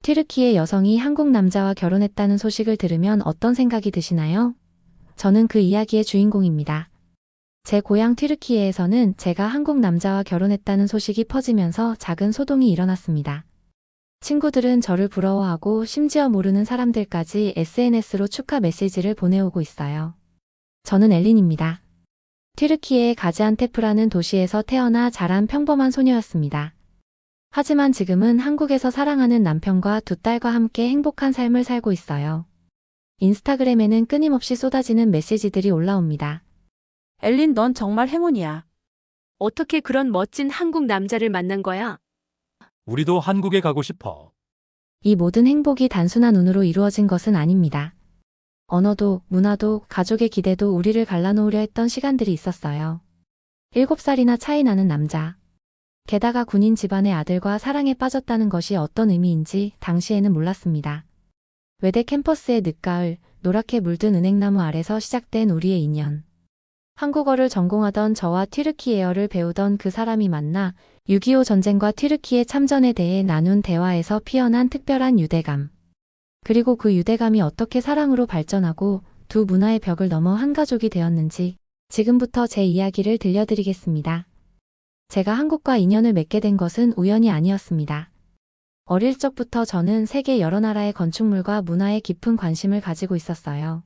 튀르키예 여성이 한국 남자와 결혼했다는 소식을 들으면 어떤 생각이 드시나요? 저는 그 이야기의 주인공입니다. 제 고향 튀르키예에서는 제가 한국 남자와 결혼했다는 소식이 퍼지면서 작은 소동이 일어났습니다. 친구들은 저를 부러워하고 심지어 모르는 사람들까지 SNS로 축하 메시지를 보내오고 있어요. 저는 엘린입니다. 튀르키예의 가지안테프라는 도시에서 태어나 자란 평범한 소녀였습니다. 하지만 지금은 한국에서 사랑하는 남편과 두 딸과 함께 행복한 삶을 살고 있어요. 인스타그램에는 끊임없이 쏟아지는 메시지들이 올라옵니다. 엘린, 넌 정말 행운이야. 어떻게 그런 멋진 한국 남자를 만난 거야? 우리도 한국에 가고 싶어. 이 모든 행복이 단순한 운으로 이루어진 것은 아닙니다. 언어도, 문화도, 가족의 기대도 우리를 갈라놓으려 했던 시간들이 있었어요. 7살이나 차이 나는 남자. 게다가 군인 집안의 아들과 사랑에 빠졌다는 것이 어떤 의미인지 당시에는 몰랐습니다. 외대 캠퍼스의 늦가을, 노랗게 물든 은행나무 아래서 시작된 우리의 인연. 한국어를 전공하던 저와 튀르키예어를 배우던 그 사람이 만나 6.25 전쟁과 튀르키예 참전에 대해 나눈 대화에서 피어난 특별한 유대감. 그리고 그 유대감이 어떻게 사랑으로 발전하고 두 문화의 벽을 넘어 한 가족이 되었는지 지금부터 제 이야기를 들려드리겠습니다. 제가 한국과 인연을 맺게 된 것은 우연이 아니었습니다. 어릴 적부터 저는 세계 여러 나라의 건축물과 문화에 깊은 관심을 가지고 있었어요.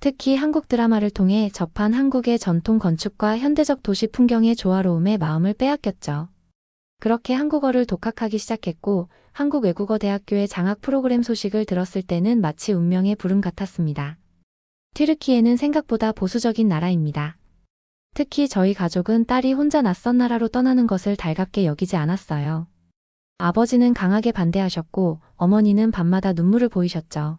특히 한국 드라마를 통해 접한 한국의 전통 건축과 현대적 도시 풍경의 조화로움에 마음을 빼앗겼죠. 그렇게 한국어를 독학하기 시작했고 한국외국어대학교의 장학 프로그램 소식을 들었을 때는 마치 운명의 부름 같았습니다. 튀르키예는 생각보다 보수적인 나라입니다. 특히 저희 가족은 딸이 혼자 낯선 나라로 떠나는 것을 달갑게 여기지 않았어요. 아버지는 강하게 반대하셨고 어머니는 밤마다 눈물을 보이셨죠.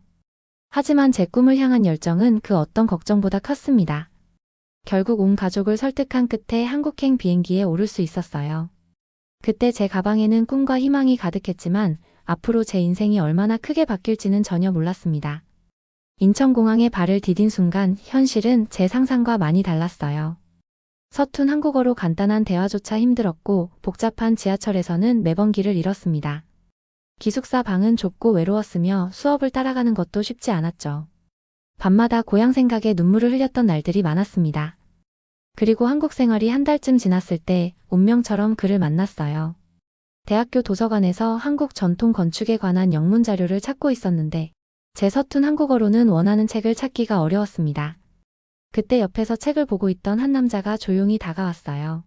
하지만 제 꿈을 향한 열정은 그 어떤 걱정보다 컸습니다. 결국 온 가족을 설득한 끝에 한국행 비행기에 오를 수 있었어요. 그때 제 가방에는 꿈과 희망이 가득했지만 앞으로 제 인생이 얼마나 크게 바뀔지는 전혀 몰랐습니다. 인천공항에 발을 디딘 순간 현실은 제 상상과 많이 달랐어요. 서툰 한국어로 간단한 대화조차 힘들었고 복잡한 지하철에서는 매번 길을 잃었습니다. 기숙사 방은 좁고 외로웠으며 수업을 따라가는 것도 쉽지 않았죠. 밤마다 고향 생각에 눈물을 흘렸던 날들이 많았습니다. 그리고 한국 생활이 한 달쯤 지났을 때 운명처럼 그를 만났어요. 대학교 도서관에서 한국 전통 건축에 관한 영문 자료를 찾고 있었는데 제 서툰 한국어로는 원하는 책을 찾기가 어려웠습니다. 그때 옆에서 책을 보고 있던 한 남자가 조용히 다가왔어요.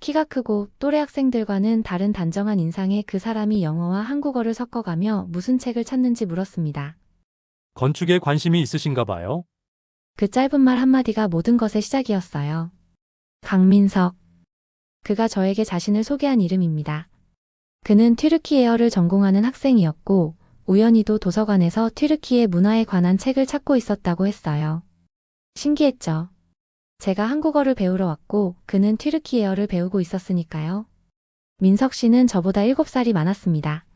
키가 크고 또래 학생들과는 다른 단정한 인상의 그 사람이 영어와 한국어를 섞어가며 무슨 책을 찾는지 물었습니다. 건축에 관심이 있으신가 봐요? 그 짧은 말 한마디가 모든 것의 시작이었어요. 강민석. 그가 저에게 자신을 소개한 이름입니다. 그는 튀르키예어를 전공하는 학생이었고 우연히도 도서관에서 튀르키예 문화에 관한 책을 찾고 있었다고 했어요. 신기했죠. 제가 한국어를 배우러 왔고 그는 튀르키예어를 배우고 있었으니까요. 민석 씨는 저보다 7살이 많았습니다.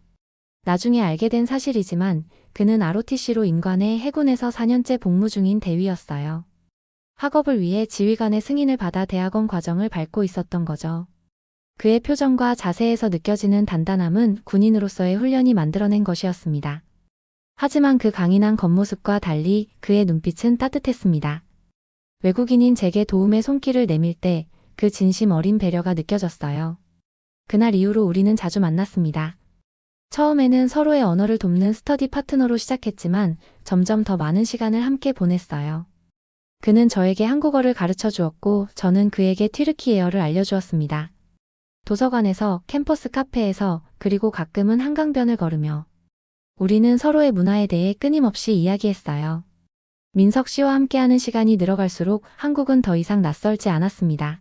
나중에 알게 된 사실이지만 그는 ROTC로 임관해 해군에서 4년째 복무 중인 대위였어요. 학업을 위해 지휘관의 승인을 받아 대학원 과정을 밟고 있었던 거죠. 그의 표정과 자세에서 느껴지는 단단함은 군인으로서의 훈련이 만들어낸 것이었습니다. 하지만 그 강인한 겉모습과 달리 그의 눈빛은 따뜻했습니다. 외국인인 제게 도움의 손길을 내밀 때 그 진심 어린 배려가 느껴졌어요. 그날 이후로 우리는 자주 만났습니다. 처음에는 서로의 언어를 돕는 스터디 파트너로 시작했지만 점점 더 많은 시간을 함께 보냈어요. 그는 저에게 한국어를 가르쳐 주었고 저는 그에게 튀르키예어를 알려주었습니다. 도서관에서, 캠퍼스 카페에서, 그리고 가끔은 한강변을 걸으며 우리는 서로의 문화에 대해 끊임없이 이야기했어요. 민석 씨와 함께하는 시간이 늘어갈수록 한국은 더 이상 낯설지 않았습니다.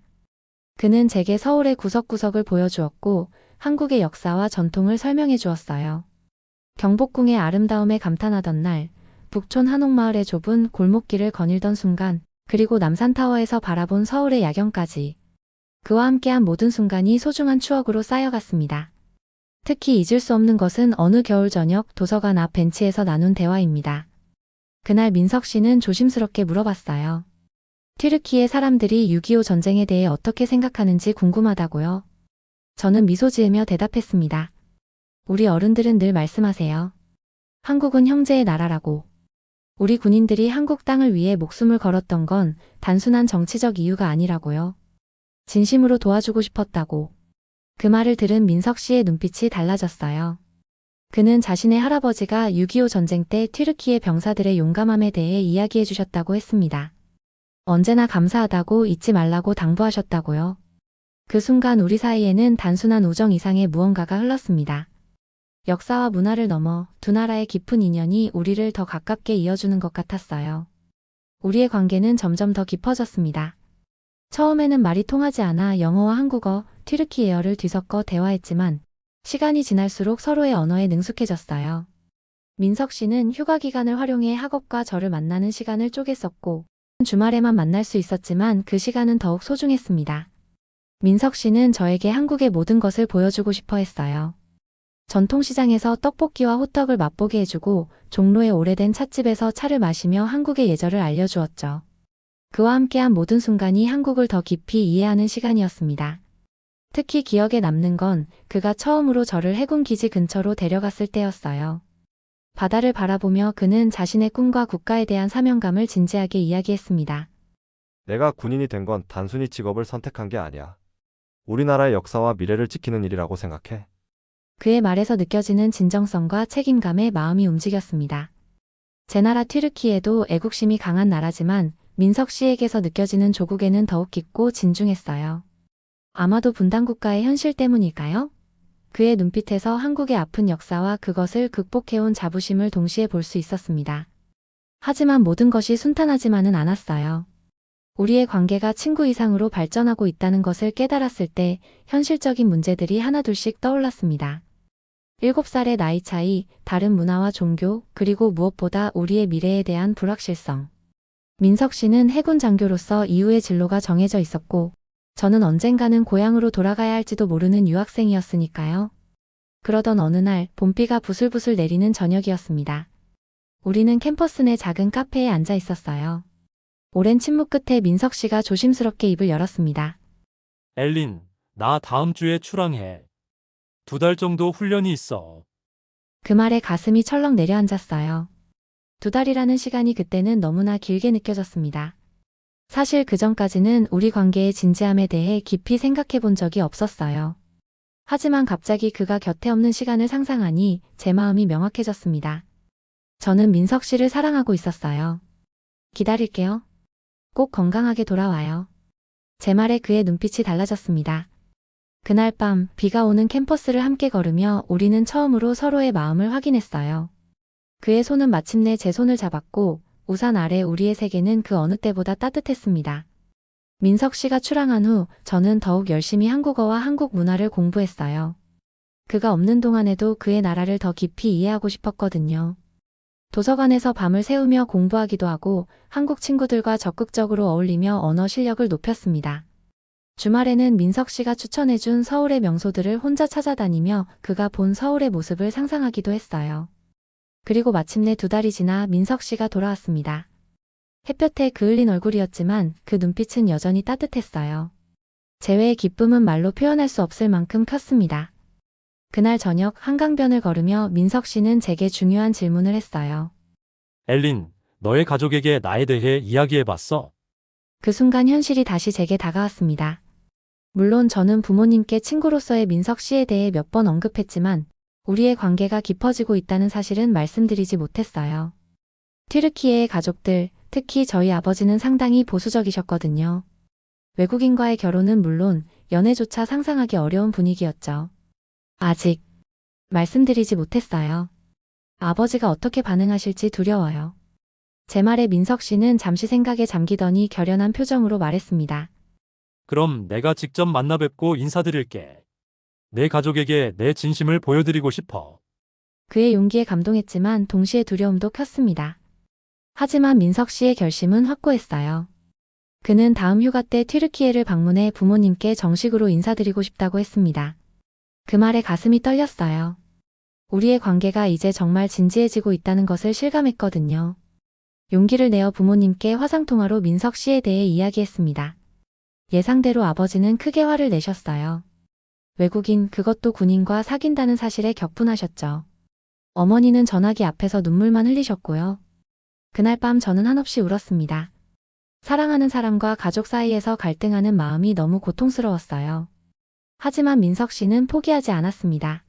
그는 제게 서울의 구석구석을 보여주었고 한국의 역사와 전통을 설명해 주었어요. 경복궁의 아름다움에 감탄하던 날, 북촌 한옥마을의 좁은 골목길을 거닐던 순간, 그리고 남산타워에서 바라본 서울의 야경까지 그와 함께한 모든 순간이 소중한 추억으로 쌓여갔습니다. 특히 잊을 수 없는 것은 어느 겨울 저녁 도서관 앞 벤치에서 나눈 대화입니다. 그날 민석 씨는 조심스럽게 물어봤어요. 튀르키예 사람들이 6.25 전쟁에 대해 어떻게 생각하는지 궁금하다고요. 저는 미소 지으며 대답했습니다. 우리 어른들은 늘 말씀하세요. 한국은 형제의 나라라고. 우리 군인들이 한국 땅을 위해 목숨을 걸었던 건 단순한 정치적 이유가 아니라고요. 진심으로 도와주고 싶었다고. 그 말을 들은 민석 씨의 눈빛이 달라졌어요. 그는 자신의 할아버지가 6.25 전쟁 때 튀르키예 병사들의 용감함에 대해 이야기해 주셨다고 했습니다. 언제나 감사하다고 잊지 말라고 당부하셨다고요. 그 순간 우리 사이에는 단순한 우정 이상의 무언가가 흘렀습니다. 역사와 문화를 넘어 두 나라의 깊은 인연이 우리를 더 가깝게 이어주는 것 같았어요. 우리의 관계는 점점 더 깊어졌습니다. 처음에는 말이 통하지 않아 영어와 한국어, 튀르키예어를 뒤섞어 대화했지만 시간이 지날수록 서로의 언어에 능숙해졌어요. 민석 씨는 휴가 기간을 활용해 학업과 저를 만나는 시간을 쪼갰었고 주말에만 만날 수 있었지만 그 시간은 더욱 소중했습니다. 민석 씨는 저에게 한국의 모든 것을 보여주고 싶어 했어요. 전통시장에서 떡볶이와 호떡을 맛보게 해주고 종로의 오래된 찻집에서 차를 마시며 한국의 예절을 알려주었죠. 그와 함께한 모든 순간이 한국을 더 깊이 이해하는 시간이었습니다. 특히 기억에 남는 건 그가 처음으로 저를 해군 기지 근처로 데려갔을 때였어요. 바다를 바라보며 그는 자신의 꿈과 국가에 대한 사명감을 진지하게 이야기했습니다. 내가 군인이 된 건 단순히 직업을 선택한 게 아니야. 우리나라의 역사와 미래를 지키는 일이라고 생각해. 그의 말에서 느껴지는 진정성과 책임감에 마음이 움직였습니다. 제 나라 튀르키예도 애국심이 강한 나라지만 민석 씨에게서 느껴지는 조국에는 더욱 깊고 진중했어요. 아마도 분단국가의 현실 때문일까요? 그의 눈빛에서 한국의 아픈 역사와 그것을 극복해온 자부심을 동시에 볼 수 있었습니다. 하지만 모든 것이 순탄하지만은 않았어요. 우리의 관계가 친구 이상으로 발전하고 있다는 것을 깨달았을 때 현실적인 문제들이 하나둘씩 떠올랐습니다. 7살의 나이 차이, 다른 문화와 종교, 그리고 무엇보다 우리의 미래에 대한 불확실성. 민석 씨는 해군 장교로서 이후의 진로가 정해져 있었고, 저는 언젠가는 고향으로 돌아가야 할지도 모르는 유학생이었으니까요. 그러던 어느 날 봄비가 부슬부슬 내리는 저녁이었습니다. 우리는 캠퍼스 내 작은 카페에 앉아 있었어요. 오랜 침묵 끝에 민석 씨가 조심스럽게 입을 열었습니다. 엘린, 나 다음 주에 출항해. 2달 정도 훈련이 있어. 그 말에 가슴이 철렁 내려앉았어요. 2달이라는 시간이 그때는 너무나 길게 느껴졌습니다. 사실 그 전까지는 우리 관계의 진지함에 대해 깊이 생각해 본 적이 없었어요. 하지만 갑자기 그가 곁에 없는 시간을 상상하니 제 마음이 명확해졌습니다. 저는 민석 씨를 사랑하고 있었어요. 기다릴게요. 꼭 건강하게 돌아와요. 제 말에 그의 눈빛이 달라졌습니다. 그날 밤 비가 오는 캠퍼스를 함께 걸으며 우리는 처음으로 서로의 마음을 확인했어요. 그의 손은 마침내 제 손을 잡았고 우산 아래 우리의 세계는 그 어느 때보다 따뜻했습니다. 민석 씨가 출항한 후 저는 더욱 열심히 한국어와 한국 문화를 공부했어요. 그가 없는 동안에도 그의 나라를 더 깊이 이해하고 싶었거든요. 도서관에서 밤을 새우며 공부하기도 하고 한국 친구들과 적극적으로 어울리며 언어 실력을 높였습니다. 주말에는 민석 씨가 추천해준 서울의 명소들을 혼자 찾아다니며 그가 본 서울의 모습을 상상하기도 했어요. 그리고 마침내 2달이 지나 민석 씨가 돌아왔습니다. 햇볕에 그을린 얼굴이었지만 그 눈빛은 여전히 따뜻했어요. 재회의 기쁨은 말로 표현할 수 없을 만큼 컸습니다. 그날 저녁 한강변을 걸으며 민석 씨는 제게 중요한 질문을 했어요. 엘린, 너의 가족에게 나에 대해 이야기해봤어? 그 순간 현실이 다시 제게 다가왔습니다. 물론 저는 부모님께 친구로서의 민석 씨에 대해 몇 번 언급했지만 우리의 관계가 깊어지고 있다는 사실은 말씀드리지 못했어요. 튀르키예의 가족들, 특히 저희 아버지는 상당히 보수적이셨거든요. 외국인과의 결혼은 물론 연애조차 상상하기 어려운 분위기였죠. 아직 말씀드리지 못했어요. 아버지가 어떻게 반응하실지 두려워요. 제 말에 민석 씨는 잠시 생각에 잠기더니 결연한 표정으로 말했습니다. 그럼 내가 직접 만나 뵙고 인사드릴게. 내 가족에게 내 진심을 보여드리고 싶어. 그의 용기에 감동했지만 동시에 두려움도 컸습니다. 하지만 민석 씨의 결심은 확고했어요. 그는 다음 휴가 때 튀르키예를 방문해 부모님께 정식으로 인사드리고 싶다고 했습니다. 그 말에 가슴이 떨렸어요. 우리의 관계가 이제 정말 진지해지고 있다는 것을 실감했거든요. 용기를 내어 부모님께 화상통화로 민석 씨에 대해 이야기했습니다. 예상대로 아버지는 크게 화를 내셨어요. 외국인, 그것도 군인과 사귄다는 사실에 격분하셨죠. 어머니는 전화기 앞에서 눈물만 흘리셨고요. 그날 밤 저는 한없이 울었습니다. 사랑하는 사람과 가족 사이에서 갈등하는 마음이 너무 고통스러웠어요. 하지만 민석 씨는 포기하지 않았습니다.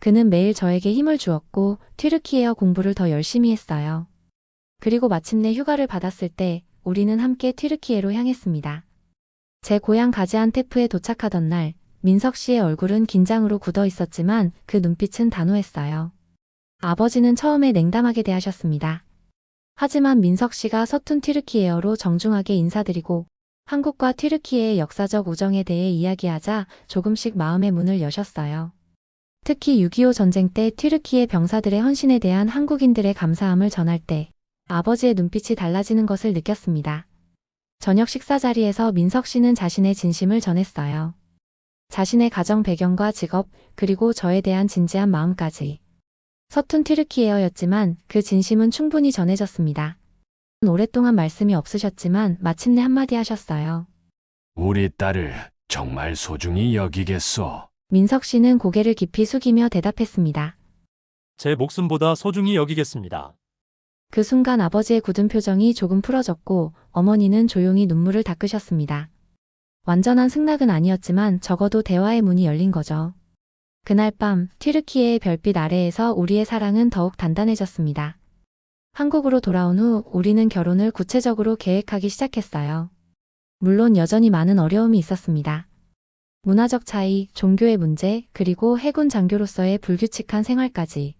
그는 매일 저에게 힘을 주었고 튀르키예어 공부를 더 열심히 했어요. 그리고 마침내 휴가를 받았을 때 우리는 함께 튀르키예로 향했습니다. 제 고향 가지안테프에 도착하던 날 민석 씨의 얼굴은 긴장으로 굳어 있었지만 그 눈빛은 단호했어요. 아버지는 처음에 냉담하게 대하셨습니다. 하지만 민석 씨가 서툰 튀르키예어로 정중하게 인사드리고 한국과 튀르키예의 역사적 우정에 대해 이야기하자 조금씩 마음의 문을 여셨어요. 특히 6.25 전쟁 때 튀르키예 병사들의 헌신에 대한 한국인들의 감사함을 전할 때 아버지의 눈빛이 달라지는 것을 느꼈습니다. 저녁 식사 자리에서 민석 씨는 자신의 진심을 전했어요. 자신의 가정 배경과 직업, 그리고 저에 대한 진지한 마음까지. 서툰 튀르키예어였지만 그 진심은 충분히 전해졌습니다. 오랫동안 말씀이 없으셨지만 마침내 한마디 하셨어요. 우리 딸을 정말 소중히 여기겠소. 민석 씨는 고개를 깊이 숙이며 대답했습니다. 제 목숨보다 소중히 여기겠습니다. 그 순간 아버지의 굳은 표정이 조금 풀어졌고 어머니는 조용히 눈물을 닦으셨습니다. 완전한 승낙은 아니었지만 적어도 대화의 문이 열린 거죠. 그날 밤 튀르키예의 별빛 아래에서 우리의 사랑은 더욱 단단해졌습니다. 한국으로 돌아온 후 우리는 결혼을 구체적으로 계획하기 시작했어요. 물론 여전히 많은 어려움이 있었습니다. 문화적 차이, 종교의 문제, 그리고 해군 장교로서의 불규칙한 생활까지.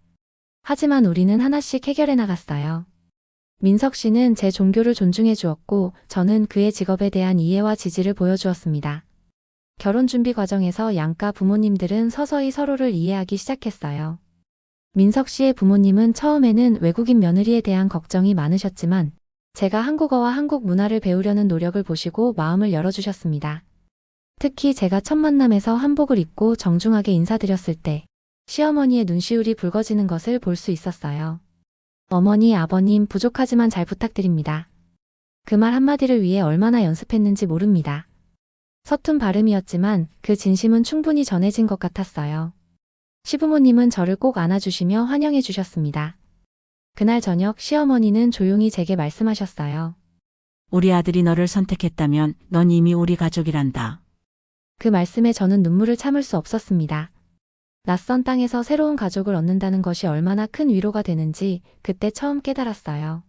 하지만 우리는 하나씩 해결해 나갔어요. 민석 씨는 제 종교를 존중해 주었고 저는 그의 직업에 대한 이해와 지지를 보여주었습니다. 결혼 준비 과정에서 양가 부모님들은 서서히 서로를 이해하기 시작했어요. 민석 씨의 부모님은 처음에는 외국인 며느리에 대한 걱정이 많으셨지만 제가 한국어와 한국 문화를 배우려는 노력을 보시고 마음을 열어주셨습니다. 특히 제가 첫 만남에서 한복을 입고 정중하게 인사드렸을 때 시어머니의 눈시울이 붉어지는 것을 볼 수 있었어요. 어머니, 아버님, 부족하지만 잘 부탁드립니다. 그 말 한마디를 위해 얼마나 연습했는지 모릅니다. 서툰 발음이었지만 그 진심은 충분히 전해진 것 같았어요. 시부모님은 저를 꼭 안아주시며 환영해 주셨습니다. 그날 저녁 시어머니는 조용히 제게 말씀하셨어요. 우리 아들이 너를 선택했다면 넌 이미 우리 가족이란다. 그 말씀에 저는 눈물을 참을 수 없었습니다. 낯선 땅에서 새로운 가족을 얻는다는 것이 얼마나 큰 위로가 되는지 그때 처음 깨달았어요.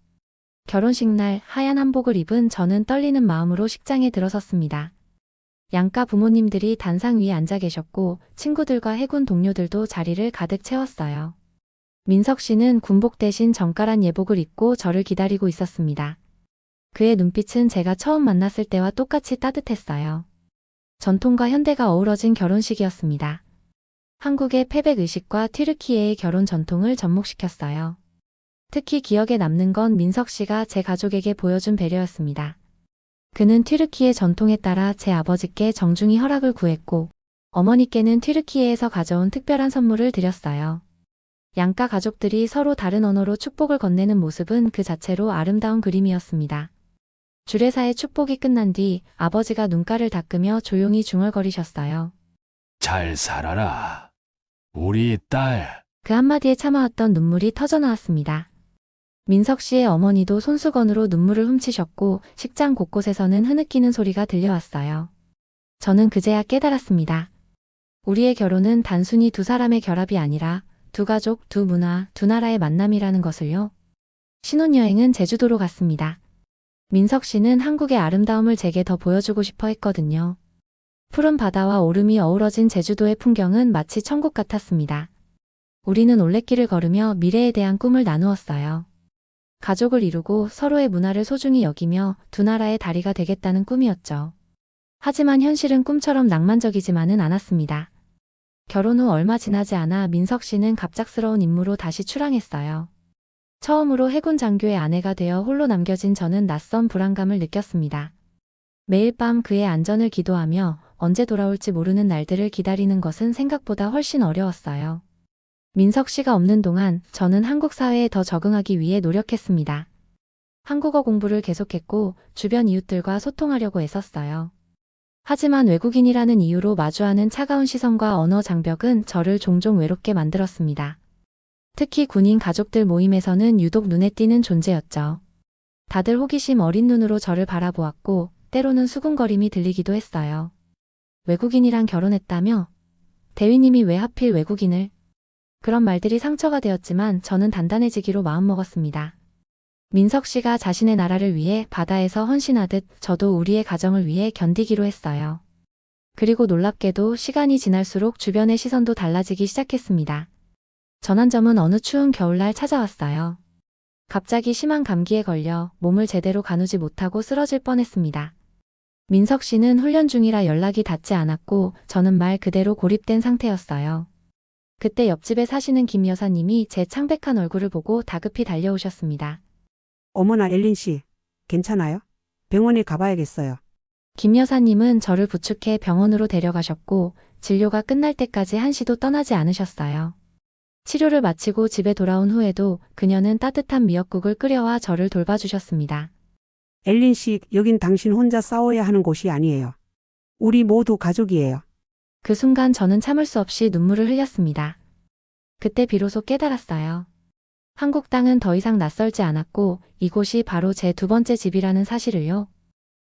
결혼식 날 하얀 한복을 입은 저는 떨리는 마음으로 식장에 들어섰습니다. 양가 부모님들이 단상 위에 앉아 계셨고 친구들과 해군 동료들도 자리를 가득 채웠어요. 민석 씨는 군복 대신 정갈한 예복을 입고 저를 기다리고 있었습니다. 그의 눈빛은 제가 처음 만났을 때와 똑같이 따뜻했어요. 전통과 현대가 어우러진 결혼식이었습니다. 한국의 패백의식과 튀르키예의 결혼 전통을 접목시켰어요. 특히 기억에 남는 건 민석 씨가 제 가족에게 보여준 배려였습니다. 그는 튀르키예 전통에 따라 제 아버지께 정중히 허락을 구했고 어머니께는 튀르키예에서 가져온 특별한 선물을 드렸어요. 양가 가족들이 서로 다른 언어로 축복을 건네는 모습은 그 자체로 아름다운 그림이었습니다. 주례사의 축복이 끝난 뒤 아버지가 눈가를 닦으며 조용히 중얼거리셨어요. 잘 살아라. 우리 딸. 그 한마디에 참아왔던 눈물이 터져나왔습니다. 민석 씨의 어머니도 손수건으로 눈물을 훔치셨고 식장 곳곳에서는 흐느끼는 소리가 들려왔어요. 저는 그제야 깨달았습니다. 우리의 결혼은 단순히 두 사람의 결합이 아니라 두 가족, 두 문화, 두 나라의 만남이라는 것을요. 신혼여행은 제주도로 갔습니다. 민석 씨는 한국의 아름다움을 제게 더 보여주고 싶어 했거든요. 푸른 바다와 오름이 어우러진 제주도의 풍경은 마치 천국 같았습니다. 우리는 올레길을 걸으며 미래에 대한 꿈을 나누었어요. 가족을 이루고 서로의 문화를 소중히 여기며 두 나라의 다리가 되겠다는 꿈이었죠. 하지만 현실은 꿈처럼 낭만적이지만은 않았습니다. 결혼 후 얼마 지나지 않아 민석 씨는 갑작스러운 임무로 다시 출항했어요. 처음으로 해군 장교의 아내가 되어 홀로 남겨진 저는 낯선 불안감을 느꼈습니다. 매일 밤 그의 안전을 기도하며 언제 돌아올지 모르는 날들을 기다리는 것은 생각보다 훨씬 어려웠어요. 민석 씨가 없는 동안 저는 한국 사회에 더 적응하기 위해 노력했습니다. 한국어 공부를 계속했고 주변 이웃들과 소통하려고 애썼어요. 하지만 외국인이라는 이유로 마주하는 차가운 시선과 언어 장벽은 저를 종종 외롭게 만들었습니다. 특히 군인 가족들 모임에서는 유독 눈에 띄는 존재였죠. 다들 호기심 어린 눈으로 저를 바라보았고 때로는 수군거림이 들리기도 했어요. 외국인이랑 결혼했다며? 대위님이 왜 하필 외국인을? 그런 말들이 상처가 되었지만 저는 단단해지기로 마음먹었습니다. 민석 씨가 자신의 나라를 위해 바다에서 헌신하듯 저도 우리의 가정을 위해 견디기로 했어요. 그리고 놀랍게도 시간이 지날수록 주변의 시선도 달라지기 시작했습니다. 전환점은 어느 추운 겨울날 찾아왔어요. 갑자기 심한 감기에 걸려 몸을 제대로 가누지 못하고 쓰러질 뻔했습니다. 민석 씨는 훈련 중이라 연락이 닿지 않았고 저는 말 그대로 고립된 상태였어요. 그때 옆집에 사시는 김 여사님이 제 창백한 얼굴을 보고 다급히 달려오셨습니다. 어머나 엘린 씨, 괜찮아요? 병원에 가봐야겠어요. 김 여사님은 저를 부축해 병원으로 데려가셨고 진료가 끝날 때까지 한시도 떠나지 않으셨어요. 치료를 마치고 집에 돌아온 후에도 그녀는 따뜻한 미역국을 끓여와 저를 돌봐주셨습니다. 엘린 씨, 여긴 당신 혼자 싸워야 하는 곳이 아니에요. 우리 모두 가족이에요. 그 순간 저는 참을 수 없이 눈물을 흘렸습니다. 그때 비로소 깨달았어요. 한국 땅은 더 이상 낯설지 않았고 이곳이 바로 제 두 번째 집이라는 사실을요.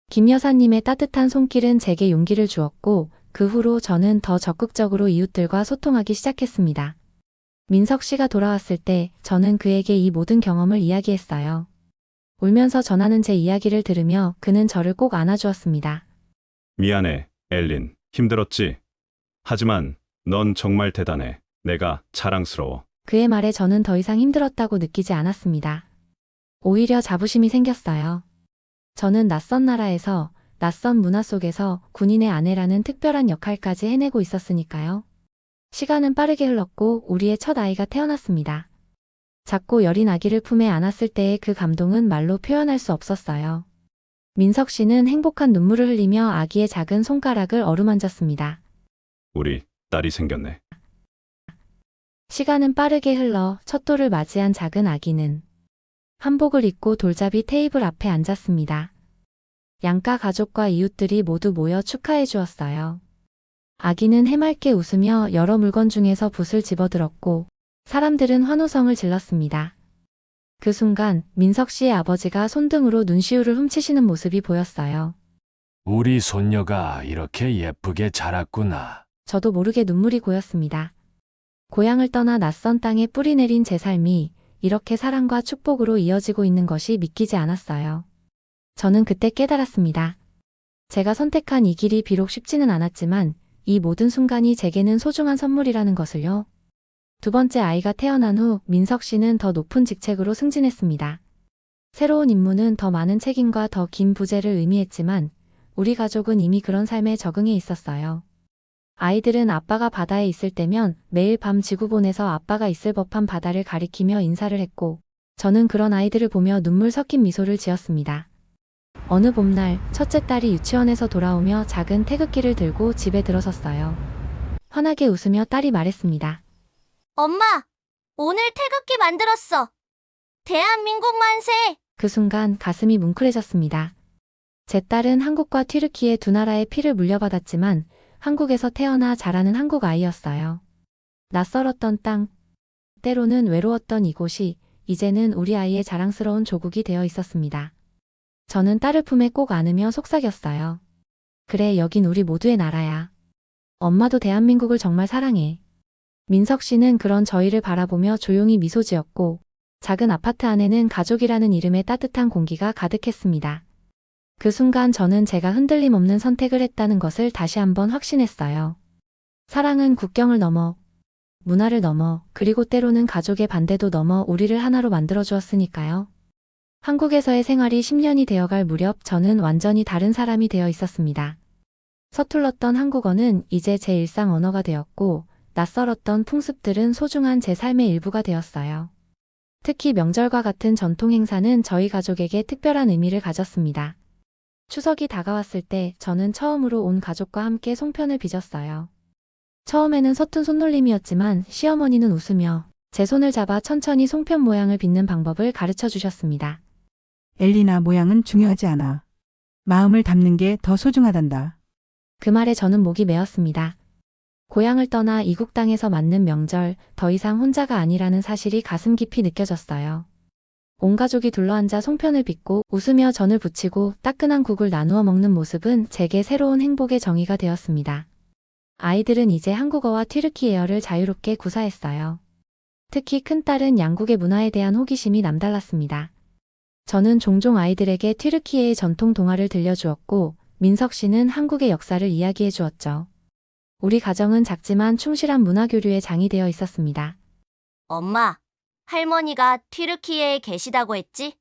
김 여사님의 따뜻한 손길은 제게 용기를 주었고 그 후로 저는 더 적극적으로 이웃들과 소통하기 시작했습니다. 민석 씨가 돌아왔을 때 저는 그에게 이 모든 경험을 이야기했어요. 울면서 전하는 제 이야기를 들으며 그는 저를 꼭 안아주었습니다. 미안해, 엘린. 힘들었지? 하지만 넌 정말 대단해. 내가 자랑스러워. 그의 말에 저는 더 이상 힘들었다고 느끼지 않았습니다. 오히려 자부심이 생겼어요. 저는 낯선 나라에서, 낯선 문화 속에서 군인의 아내라는 특별한 역할까지 해내고 있었으니까요. 시간은 빠르게 흘렀고 우리의 첫 아이가 태어났습니다. 작고 여린 아기를 품에 안았을 때의 그 감동은 말로 표현할 수 없었어요. 민석 씨는 행복한 눈물을 흘리며 아기의 작은 손가락을 어루만졌습니다. 우리 딸이 생겼네. 시간은 빠르게 흘러 첫 돌을 맞이한 작은 아기는 한복을 입고 돌잡이 테이블 앞에 앉았습니다. 양가 가족과 이웃들이 모두 모여 축하해 주었어요. 아기는 해맑게 웃으며 여러 물건 중에서 붓을 집어들었고 사람들은 환호성을 질렀습니다. 그 순간 민석 씨의 아버지가 손등으로 눈시울을 훔치시는 모습이 보였어요. 우리 손녀가 이렇게 예쁘게 자랐구나. 저도 모르게 눈물이 고였습니다. 고향을 떠나 낯선 땅에 뿌리 내린 제 삶이 이렇게 사랑과 축복으로 이어지고 있는 것이 믿기지 않았어요. 저는 그때 깨달았습니다. 제가 선택한 이 길이 비록 쉽지는 않았지만 이 모든 순간이 제게는 소중한 선물이라는 것을요. 두 번째 아이가 태어난 후 민석 씨는 더 높은 직책으로 승진했습니다. 새로운 임무는 더 많은 책임과 더 긴 부재를 의미했지만 우리 가족은 이미 그런 삶에 적응해 있었어요. 아이들은 아빠가 바다에 있을 때면 매일 밤 지구본에서 아빠가 있을 법한 바다를 가리키며 인사를 했고 저는 그런 아이들을 보며 눈물 섞인 미소를 지었습니다. 어느 봄날 첫째 딸이 유치원에서 돌아오며 작은 태극기를 들고 집에 들어섰어요. 환하게 웃으며 딸이 말했습니다. 엄마, 오늘 태극기 만들었어. 대한민국 만세! 그 순간 가슴이 뭉클해졌습니다. 제 딸은 한국과 튀르키예 두 나라의 피를 물려받았지만 한국에서 태어나 자라는 한국 아이였어요. 낯설었던 땅, 때로는 외로웠던 이곳이 이제는 우리 아이의 자랑스러운 조국이 되어 있었습니다. 저는 딸을 품에 꼭 안으며 속삭였어요. 그래, 여긴 우리 모두의 나라야. 엄마도 대한민국을 정말 사랑해. 민석 씨는 그런 저희를 바라보며 조용히 미소 지었고 작은 아파트 안에는 가족이라는 이름의 따뜻한 공기가 가득했습니다. 그 순간 저는 제가 흔들림 없는 선택을 했다는 것을 다시 한번 확신했어요. 사랑은 국경을 넘어, 문화를 넘어, 그리고 때로는 가족의 반대도 넘어 우리를 하나로 만들어 주었으니까요. 한국에서의 생활이 10년이 되어갈 무렵 저는 완전히 다른 사람이 되어 있었습니다. 서툴렀던 한국어는 이제 제 일상 언어가 되었고 낯설었던 풍습들은 소중한 제 삶의 일부가 되었어요. 특히 명절과 같은 전통 행사는 저희 가족에게 특별한 의미를 가졌습니다. 추석이 다가왔을 때 저는 처음으로 온 가족과 함께 송편을 빚었어요. 처음에는 서툰 손놀림이었지만 시어머니는 웃으며 제 손을 잡아 천천히 송편 모양을 빚는 방법을 가르쳐 주셨습니다. 엘리나, 모양은 중요하지 않아. 마음을 담는 게 더 소중하단다. 그 말에 저는 목이 메었습니다. 고향을 떠나 이국 땅에서 맞는 명절, 더 이상 혼자가 아니라는 사실이 가슴 깊이 느껴졌어요. 온 가족이 둘러앉아 송편을 빚고 웃으며 전을 부치고 따끈한 국을 나누어 먹는 모습은 제게 새로운 행복의 정의가 되었습니다. 아이들은 이제 한국어와 튀르키예어를 자유롭게 구사했어요. 특히 큰딸은 양국의 문화에 대한 호기심이 남달랐습니다. 저는 종종 아이들에게 튀르키예의 전통 동화를 들려주었고, 민석 씨는 한국의 역사를 이야기해 주었죠. 우리 가정은 작지만 충실한 문화 교류의 장이 되어 있었습니다. 엄마, 할머니가 튀르키예에 계시다고 했지?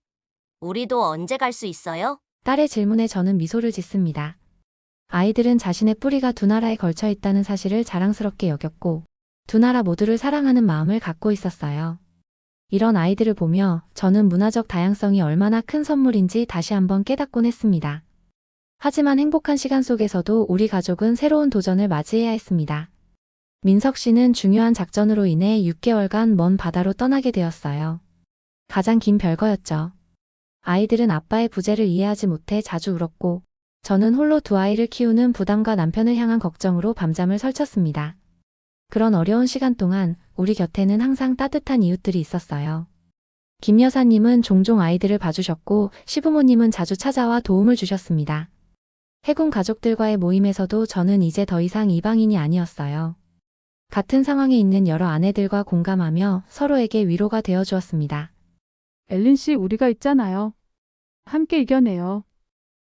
우리도 언제 갈 수 있어요? 딸의 질문에 저는 미소를 짓습니다. 아이들은 자신의 뿌리가 두 나라에 걸쳐 있다는 사실을 자랑스럽게 여겼고, 두 나라 모두를 사랑하는 마음을 갖고 있었어요. 이런 아이들을 보며 저는 문화적 다양성이 얼마나 큰 선물인지 다시 한번 깨닫곤 했습니다. 하지만 행복한 시간 속에서도 우리 가족은 새로운 도전을 맞이해야 했습니다. 민석 씨는 중요한 작전으로 인해 6개월간 먼 바다로 떠나게 되었어요. 가장 긴 별거였죠. 아이들은 아빠의 부재를 이해하지 못해 자주 울었고, 저는 홀로 두 아이를 키우는 부담과 남편을 향한 걱정으로 밤잠을 설쳤습니다. 그런 어려운 시간 동안 우리 곁에는 항상 따뜻한 이웃들이 있었어요. 김 여사님은 종종 아이들을 봐주셨고, 시부모님은 자주 찾아와 도움을 주셨습니다. 해군 가족들과의 모임에서도 저는 이제 더 이상 이방인이 아니었어요. 같은 상황에 있는 여러 아내들과 공감하며 서로에게 위로가 되어 주었습니다. 엘린 씨, 우리가 있잖아요. 함께 이겨내요.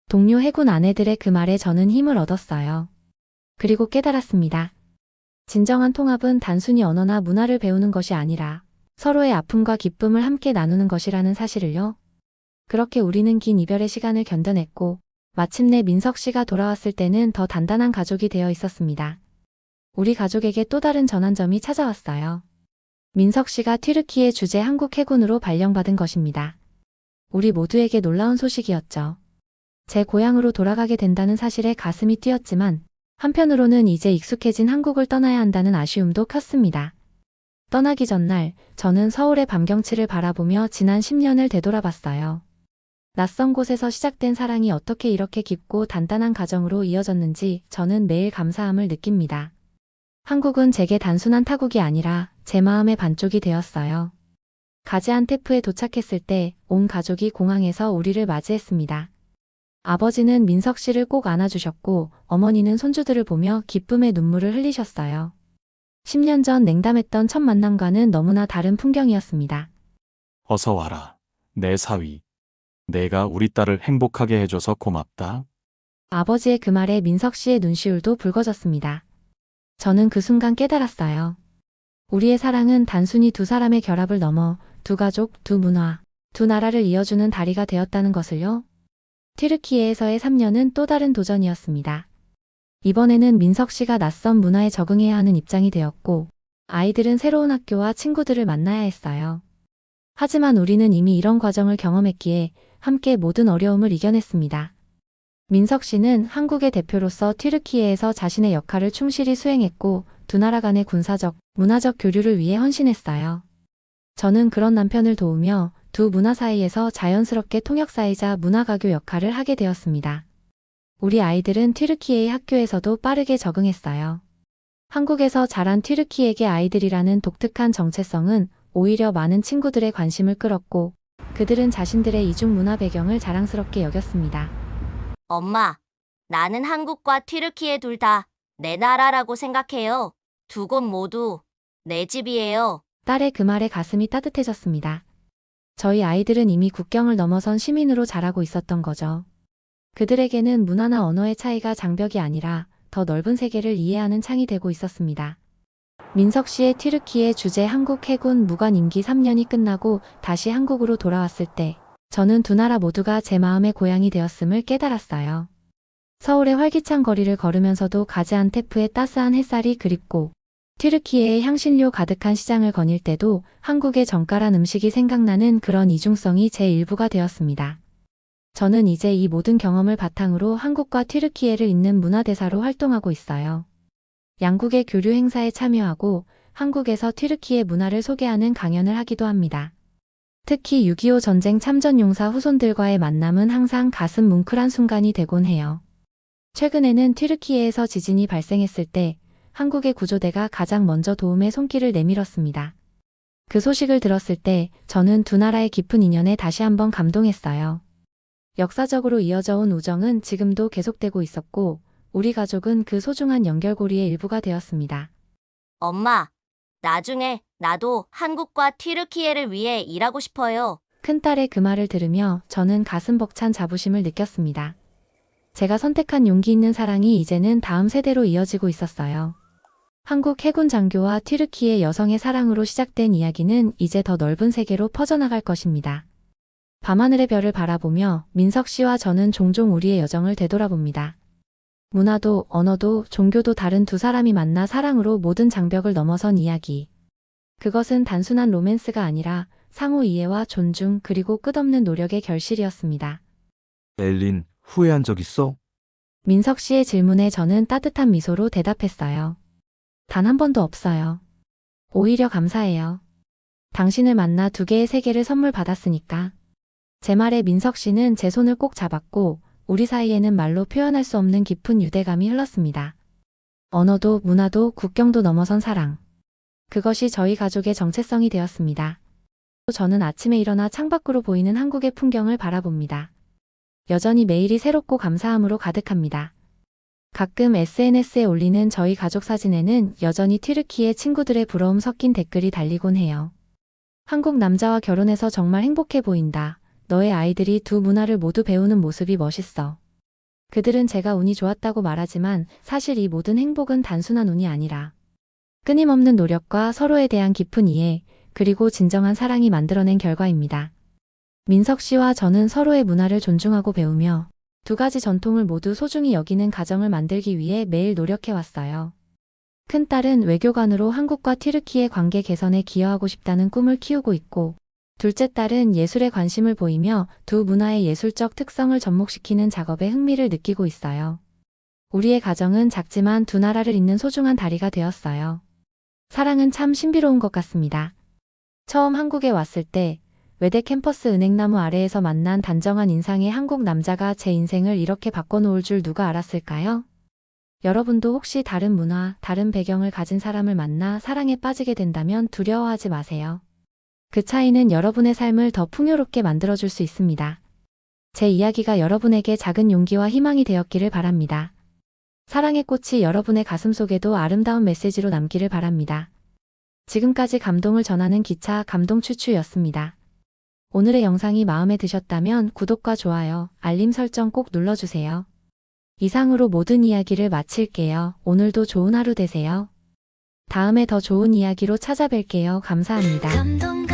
동료 해군 아내들의 그 말에 저는 힘을 얻었어요. 그리고 깨달았습니다. 진정한 통합은 단순히 언어나 문화를 배우는 것이 아니라 서로의 아픔과 기쁨을 함께 나누는 것이라는 사실을요. 그렇게 우리는 긴 이별의 시간을 견뎌냈고, 마침내 민석 씨가 돌아왔을 때는 더 단단한 가족이 되어 있었습니다. 우리 가족에게 또 다른 전환점이 찾아왔어요. 민석 씨가 튀르키예 주재 한국 해군으로 발령받은 것입니다. 우리 모두에게 놀라운 소식이었죠. 제 고향으로 돌아가게 된다는 사실에 가슴이 뛰었지만, 한편으로는 이제 익숙해진 한국을 떠나야 한다는 아쉬움도 컸습니다. 떠나기 전날 저는 서울의 밤 경치를 바라보며 지난 10년을 되돌아봤어요. 낯선 곳에서 시작된 사랑이 어떻게 이렇게 깊고 단단한 가정으로 이어졌는지 저는 매일 감사함을 느낍니다. 한국은 제게 단순한 타국이 아니라 제 마음의 반쪽이 되었어요. 가지안테프에 도착했을 때 온 가족이 공항에서 우리를 맞이했습니다. 아버지는 민석 씨를 꼭 안아주셨고, 어머니는 손주들을 보며 기쁨의 눈물을 흘리셨어요. 10년 전 냉담했던 첫 만남과는 너무나 다른 풍경이었습니다. 어서 와라, 내 사위. 내가 우리 딸을 행복하게 해줘서 고맙다. 아버지의 그 말에 민석 씨의 눈시울도 붉어졌습니다. 저는 그 순간 깨달았어요. 우리의 사랑은 단순히 두 사람의 결합을 넘어 두 가족, 두 문화, 두 나라를 이어주는 다리가 되었다는 것을요. 튀르키예에서의 3년은 또 다른 도전이었습니다. 이번에는 민석 씨가 낯선 문화에 적응해야 하는 입장이 되었고, 아이들은 새로운 학교와 친구들을 만나야 했어요. 하지만 우리는 이미 이런 과정을 경험했기에 함께 모든 어려움을 이겨냈습니다. 민석 씨는 한국의 대표로서 튀르키예에서 자신의 역할을 충실히 수행했고, 두 나라 간의 군사적, 문화적 교류를 위해 헌신했어요. 저는 그런 남편을 도우며 두 문화 사이에서 자연스럽게 통역사이자 문화가교 역할을 하게 되었습니다. 우리 아이들은 튀르키예의 학교에서도 빠르게 적응했어요. 한국에서 자란 튀르키예계 아이들이라는 독특한 정체성은 오히려 많은 친구들의 관심을 끌었고, 그들은 자신들의 이중 문화 배경을 자랑스럽게 여겼습니다. 엄마, 나는 한국과 튀르키예 둘 다 내 나라라고 생각해요. 두 곳 모두 내 집이에요. 딸의 그 말에 가슴이 따뜻해졌습니다. 저희 아이들은 이미 국경을 넘어선 시민으로 자라고 있었던 거죠. 그들에게는 문화나 언어의 차이가 장벽이 아니라 더 넓은 세계를 이해하는 창이 되고 있었습니다. 민석 씨의 튀르키예 주재 한국 해군 무관 임기 3년이 끝나고 다시 한국으로 돌아왔을 때 저는 두 나라 모두가 제 마음의 고향이 되었음을 깨달았어요. 서울의 활기찬 거리를 걸으면서도 가지안테프의 따스한 햇살이 그립고, 튀르키예의 향신료 가득한 시장을 거닐 때도 한국의 정갈한 음식이 생각나는 그런 이중성이 제 일부가 되었습니다. 저는 이제 이 모든 경험을 바탕으로 한국과 튀르키예를 잇는 문화대사로 활동하고 있어요. 양국의 교류 행사에 참여하고 한국에서 튀르키예 문화를 소개하는 강연을 하기도 합니다. 특히 6.25 전쟁 참전 용사 후손들과의 만남은 항상 가슴 뭉클한 순간이 되곤 해요. 최근에는 튀르키예에서 지진이 발생했을 때 한국의 구조대가 가장 먼저 도움의 손길을 내밀었습니다. 그 소식을 들었을 때 저는 두 나라의 깊은 인연에 다시 한번 감동했어요. 역사적으로 이어져 온 우정은 지금도 계속되고 있었고, 우리 가족은 그 소중한 연결고리의 일부가 되었습니다. 엄마, 나중에 나도 한국과 튀르키예를 위해 일하고 싶어요. 큰딸의 그 말을 들으며 저는 가슴 벅찬 자부심을 느꼈습니다. 제가 선택한 용기 있는 사랑이 이제는 다음 세대로 이어지고 있었어요. 한국 해군 장교와 튀르키예 여성의 사랑으로 시작된 이야기는 이제 더 넓은 세계로 퍼져나갈 것입니다. 밤하늘의 별을 바라보며 민석 씨와 저는 종종 우리의 여정을 되돌아봅니다. 문화도, 언어도, 종교도 다른 두 사람이 만나 사랑으로 모든 장벽을 넘어선 이야기. 그것은 단순한 로맨스가 아니라 상호 이해와 존중 그리고 끝없는 노력의 결실이었습니다. 엘린, 후회한 적 있어? 민석 씨의 질문에 저는 따뜻한 미소로 대답했어요. 단 한 번도 없어요. 오히려 감사해요. 당신을 만나 두 개의 세계를 선물 받았으니까. 제 말에 민석 씨는 제 손을 꼭 잡았고 우리 사이에는 말로 표현할 수 없는 깊은 유대감이 흘렀습니다. 언어도 문화도 국경도 넘어선 사랑. 그것이 저희 가족의 정체성이 되었습니다. 저는 아침에 일어나 창밖으로 보이는 한국의 풍경을 바라봅니다. 여전히 매일이 새롭고 감사함으로 가득합니다. 가끔 SNS에 올리는 저희 가족 사진에는 여전히 튀르키예 친구들의 부러움 섞인 댓글이 달리곤 해요. 한국 남자와 결혼해서 정말 행복해 보인다. 너의 아이들이 두 문화를 모두 배우는 모습이 멋있어. 그들은 제가 운이 좋았다고 말하지만 사실 이 모든 행복은 단순한 운이 아니라 끊임없는 노력과 서로에 대한 깊은 이해, 그리고 진정한 사랑이 만들어낸 결과입니다. 민석 씨와 저는 서로의 문화를 존중하고 배우며 두 가지 전통을 모두 소중히 여기는 가정을 만들기 위해 매일 노력해왔어요. 큰딸은 외교관으로 한국과 튀르키예 관계 개선에 기여하고 싶다는 꿈을 키우고 있고, 둘째 딸은 예술에 관심을 보이며 두 문화의 예술적 특성을 접목시키는 작업에 흥미를 느끼고 있어요. 우리의 가정은 작지만 두 나라를 잇는 소중한 다리가 되었어요. 사랑은 참 신비로운 것 같습니다. 처음 한국에 왔을 때 외대 캠퍼스 은행나무 아래에서 만난 단정한 인상의 한국 남자가 제 인생을 이렇게 바꿔놓을 줄 누가 알았을까요? 여러분도 혹시 다른 문화, 다른 배경을 가진 사람을 만나 사랑에 빠지게 된다면 두려워하지 마세요. 그 차이는 여러분의 삶을 더 풍요롭게 만들어줄 수 있습니다. 제 이야기가 여러분에게 작은 용기와 희망이 되었기를 바랍니다. 사랑의 꽃이 여러분의 가슴속에도 아름다운 메시지로 남기를 바랍니다. 지금까지 감동을 전하는 기차 감동추추였습니다. 오늘의 영상이 마음에 드셨다면 구독과 좋아요, 알림 설정 꼭 눌러주세요. 이상으로 모든 이야기를 마칠게요. 오늘도 좋은 하루 되세요. 다음에 더 좋은 이야기로 찾아뵐게요. 감사합니다.